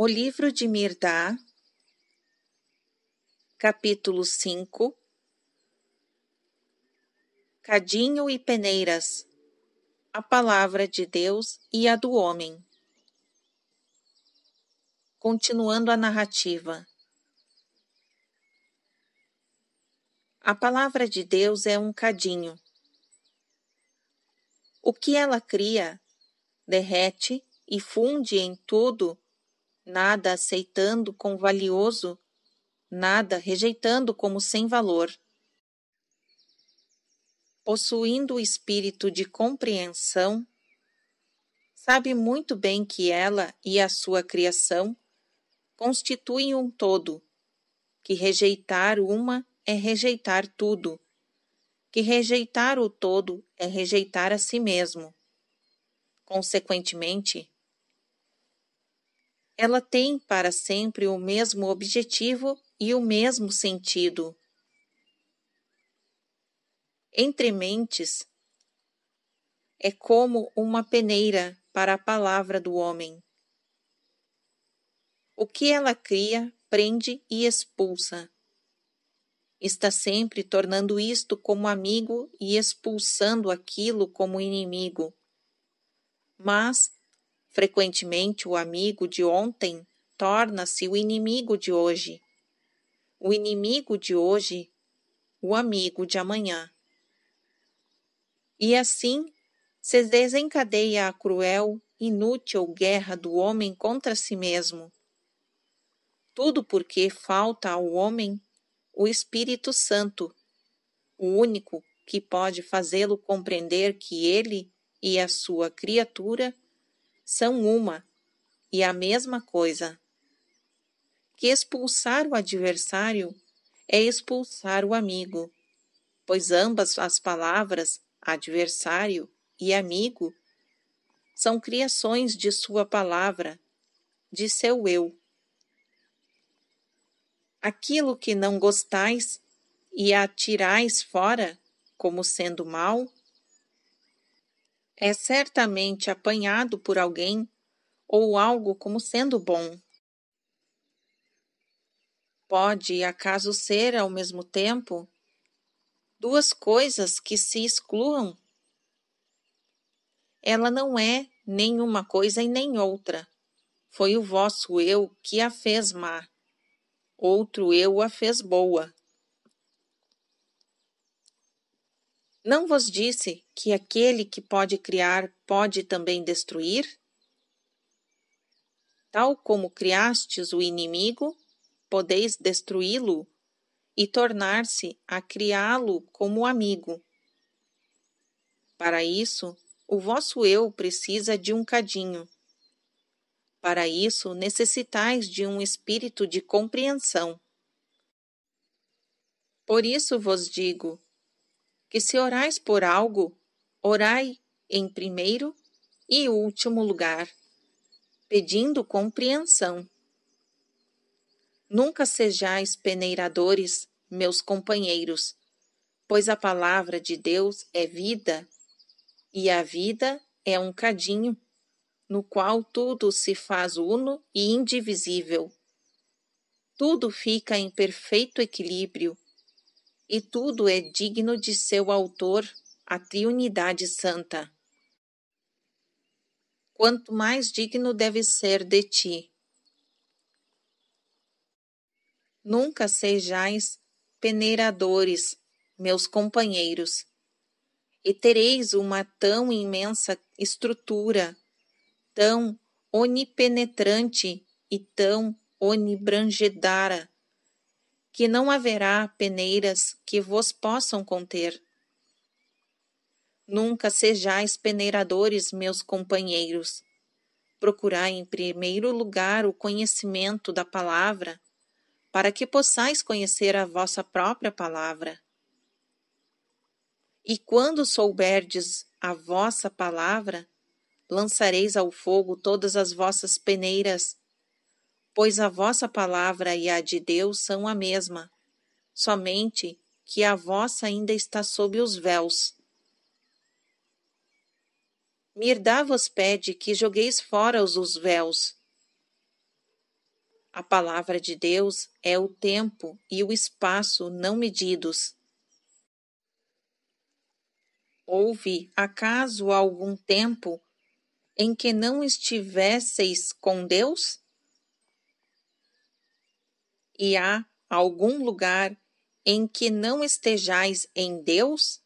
O livro de Mirdá, capítulo 5. Cadinho e peneiras, a palavra de Deus e a do homem. Continuando a narrativa. A palavra de Deus é um cadinho. O que ela cria, derrete e funde em tudo, nada aceitando com valioso, nada rejeitando como sem valor. Possuindo o espírito de compreensão, sabe muito bem que ela e a sua criação constituem um todo, que rejeitar uma é rejeitar tudo, que rejeitar o todo é rejeitar a si mesmo. Consequentemente, ela tem para sempre o mesmo objetivo e o mesmo sentido. Entre mentes, é como uma peneira para a palavra do homem. O que ela cria, prende e expulsa. Está sempre tornando isto como amigo e expulsando aquilo como inimigo. Mas, frequentemente, o amigo de ontem torna-se o inimigo de hoje. O inimigo de hoje, o amigo de amanhã. E assim se desencadeia a cruel, inútil guerra do homem contra si mesmo. Tudo porque falta ao homem o Espírito Santo, o único que pode fazê-lo compreender que ele e a sua criatura são uma e a mesma coisa. Que expulsar o adversário é expulsar o amigo, pois ambas as palavras, adversário e amigo, são criações de sua palavra, de seu eu. Aquilo que não gostais e atirais fora, como sendo mal, é certamente apanhado por alguém ou algo como sendo bom. Pode acaso ser, ao mesmo tempo, duas coisas que se excluam? Ela não é nem uma coisa e nem outra. Foi o vosso eu que a fez má. Outro eu a fez boa. Não vos disse que aquele que pode criar pode também destruir? Tal como criastes o inimigo, podeis destruí-lo e tornar-se a criá-lo como amigo. Para isso, o vosso eu precisa de um cadinho. Para isso, necessitais de um espírito de compreensão. Por isso vos digo que se orais por algo, orai em primeiro e último lugar, pedindo compreensão. Nunca sejais peneiradores, meus companheiros, pois a palavra de Deus é vida, e a vida é um cadinho, no qual tudo se faz uno e indivisível. Tudo fica em perfeito equilíbrio, e tudo é digno de seu autor, a Triunidade Santa. Quanto mais digno deve ser de ti. Nunca sejais peneiradores, meus companheiros, e tereis uma tão imensa estrutura, tão onipenetrante e tão onibrangedara, que não haverá peneiras que vos possam conter. Nunca sejais peneiradores, meus companheiros. Procurai em primeiro lugar o conhecimento da palavra, para que possais conhecer a vossa própria palavra. E quando souberdes a vossa palavra, lançareis ao fogo todas as vossas peneiras, pois a vossa palavra e a de Deus são a mesma, somente que a vossa ainda está sob os véus. Mirdá vos pede que jogueis fora os véus. A palavra de Deus é o tempo e o espaço não medidos. Houve, acaso, algum tempo em que não estivesseis com Deus? E há algum lugar em que não estejais em Deus?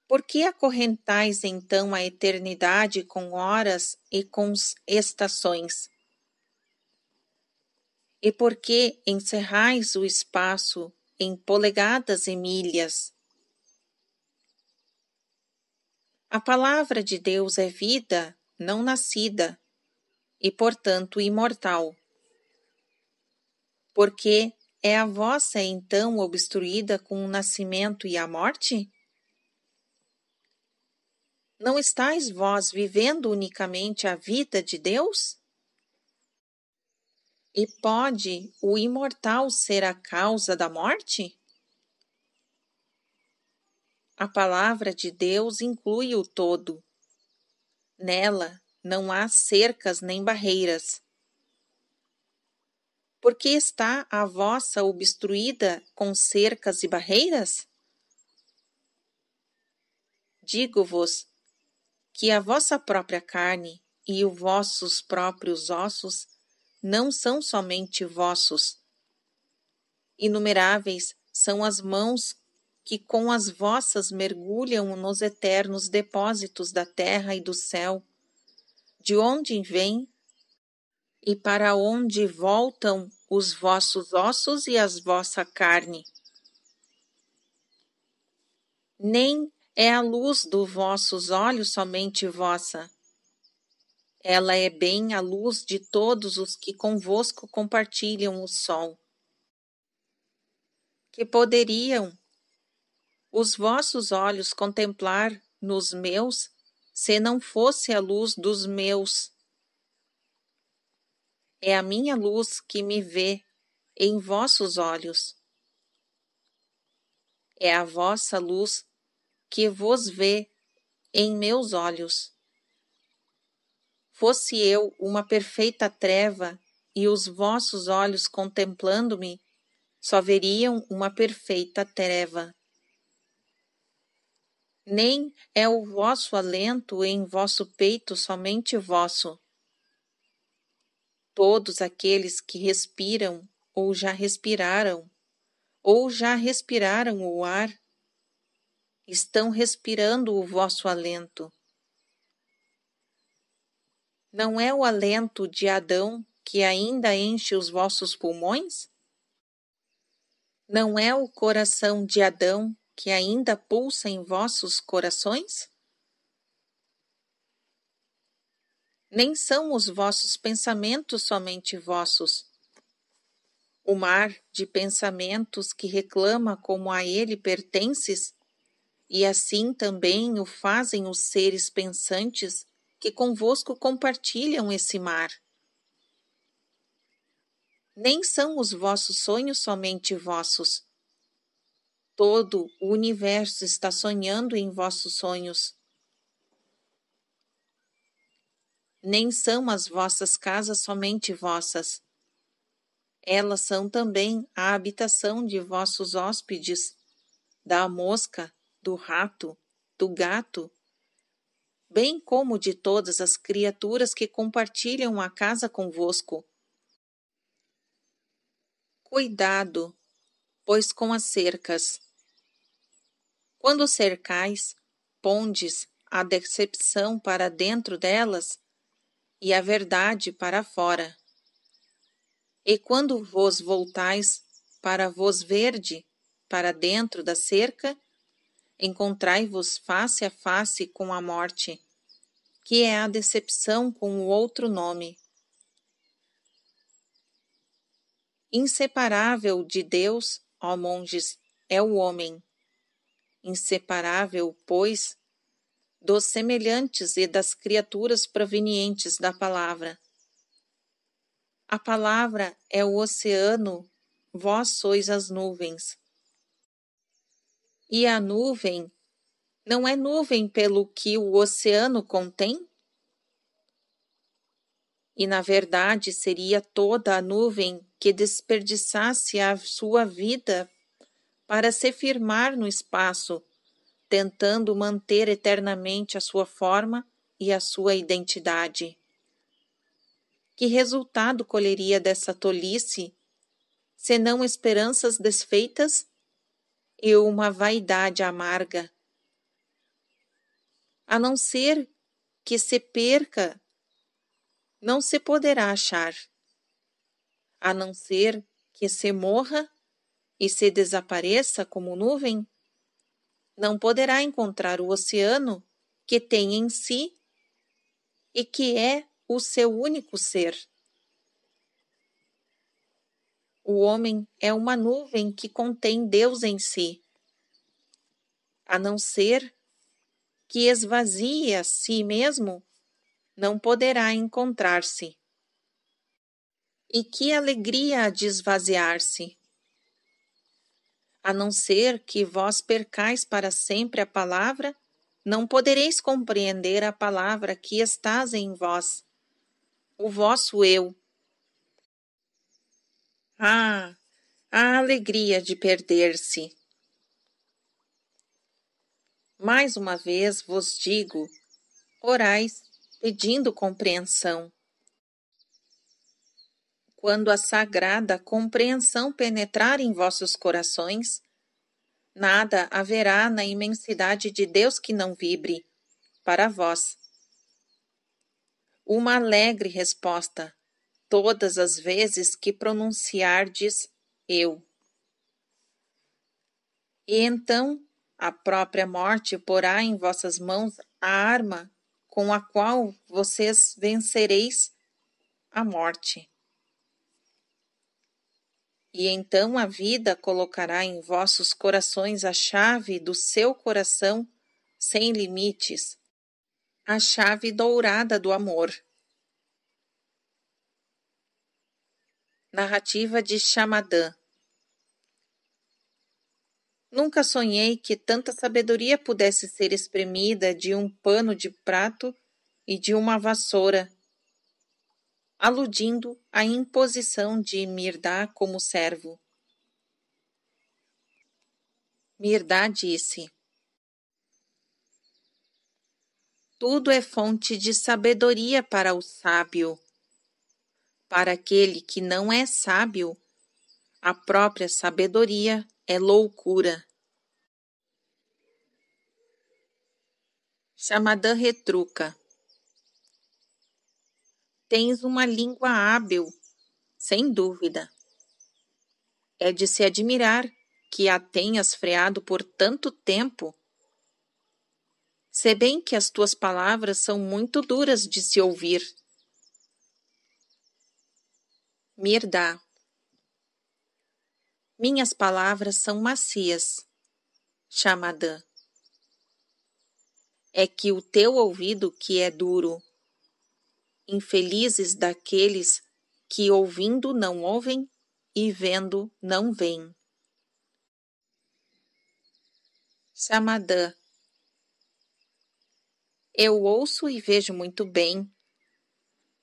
Por que acorrentais então a eternidade com horas e com estações? E por que encerrais o espaço em polegadas e milhas? A palavra de Deus é vida não nascida e, portanto, imortal. Porque é a vossa então obstruída com o nascimento e a morte? Não estáis vós vivendo unicamente a vida de Deus? E pode o imortal ser a causa da morte? A palavra de Deus inclui o todo. Nela não há cercas nem barreiras. Por que está a vossa obstruída com cercas e barreiras? Digo-vos que a vossa própria carne e os vossos próprios ossos não são somente vossos. Inumeráveis são as mãos que com as vossas mergulham nos eternos depósitos da terra e do céu, de onde vêm e para onde voltam os vossos ossos e a vossa carne. Nem é a luz dos vossos olhos somente vossa. Ela é bem a luz de todos os que convosco compartilham o sol. Que poderiam os vossos olhos contemplar nos meus, se não fosse a luz dos meus? É a minha luz que me vê em vossos olhos. É a vossa luz que vos vê em meus olhos. Fosse eu uma perfeita treva e os vossos olhos contemplando-me, só veriam uma perfeita treva. Nem é o vosso alento em vosso peito somente vosso. Todos aqueles que respiram ou já respiraram o ar, estão respirando o vosso alento. Não é o alento de Adão que ainda enche os vossos pulmões? Não é o coração de Adão que ainda pulsa em vossos corações? Nem são os vossos pensamentos somente vossos. O mar de pensamentos que reclama como a ele pertences, e assim também o fazem os seres pensantes que convosco compartilham esse mar. Nem são os vossos sonhos somente vossos. Todo o universo está sonhando em vossos sonhos. Nem são as vossas casas somente vossas. Elas são também a habitação de vossos hóspedes, da mosca, do rato, do gato, bem como de todas as criaturas que compartilham a casa convosco. Cuidado, pois com as cercas. Quando cercais, pondes a decepção para dentro delas e a verdade para fora. E quando vos voltais para vos verde para dentro da cerca, encontrai-vos face a face com a morte, que é a decepção com o outro nome. Inseparável de Deus, ó monges, é o homem. Inseparável, pois, dos semelhantes e das criaturas provenientes da palavra. A palavra é o oceano, vós sois as nuvens. E a nuvem não é nuvem pelo que o oceano contém? e na verdade seria toda a nuvem que desperdiçasse a sua vida para se firmar no espaço, tentando manter eternamente a sua forma e a sua identidade. Que resultado colheria dessa tolice, senão esperanças desfeitas e uma vaidade amarga? A não ser que se perca, não se poderá achar. A não ser que se morra e se desapareça como nuvem, não poderá encontrar o oceano que tem em si e que é o seu único ser. O homem é uma nuvem que contém Deus em si. A não ser que esvazie a si mesmo, não poderá encontrar-se. E que alegria de esvaziar-se! A não ser que vós percais para sempre a palavra, não podereis compreender a palavra que estás em vós, o vosso eu. Ah, a alegria de perder-se! Mais uma vez vos digo, orais pedindo compreensão. Quando a sagrada compreensão penetrar em vossos corações, nada haverá na imensidade de Deus que não vibre para vós. Uma alegre resposta, todas as vezes que pronunciardes eu. E então a própria morte porá em vossas mãos a arma com a qual vocês vencereis a morte. E então a vida colocará em vossos corações a chave do seu coração sem limites, a chave dourada do amor. Narrativa de Xamadã. Nunca sonhei que tanta sabedoria pudesse ser espremida de um pano de prato e de uma vassoura, aludindo à imposição de Mirdá como servo. Mirdá disse: tudo é fonte de sabedoria para o sábio. Para aquele que não é sábio, a própria sabedoria é loucura. Xamadã retruca: tens uma língua hábil, sem dúvida. É de se admirar que a tenhas freado por tanto tempo. Se bem que as tuas palavras são muito duras de se ouvir. Mirdá: minhas palavras são macias. Xamadã: é que o teu ouvido que é duro. Infelizes daqueles que ouvindo não ouvem e vendo não veem. Xamadã: eu ouço e vejo muito bem.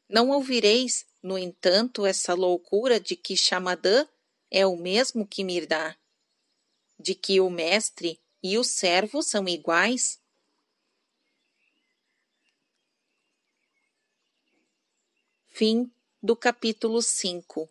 Não ouvireis, no entanto, essa loucura de que Xamadã é o mesmo que Mirdá, de que o mestre e o servo são iguais? Fim do capítulo 5.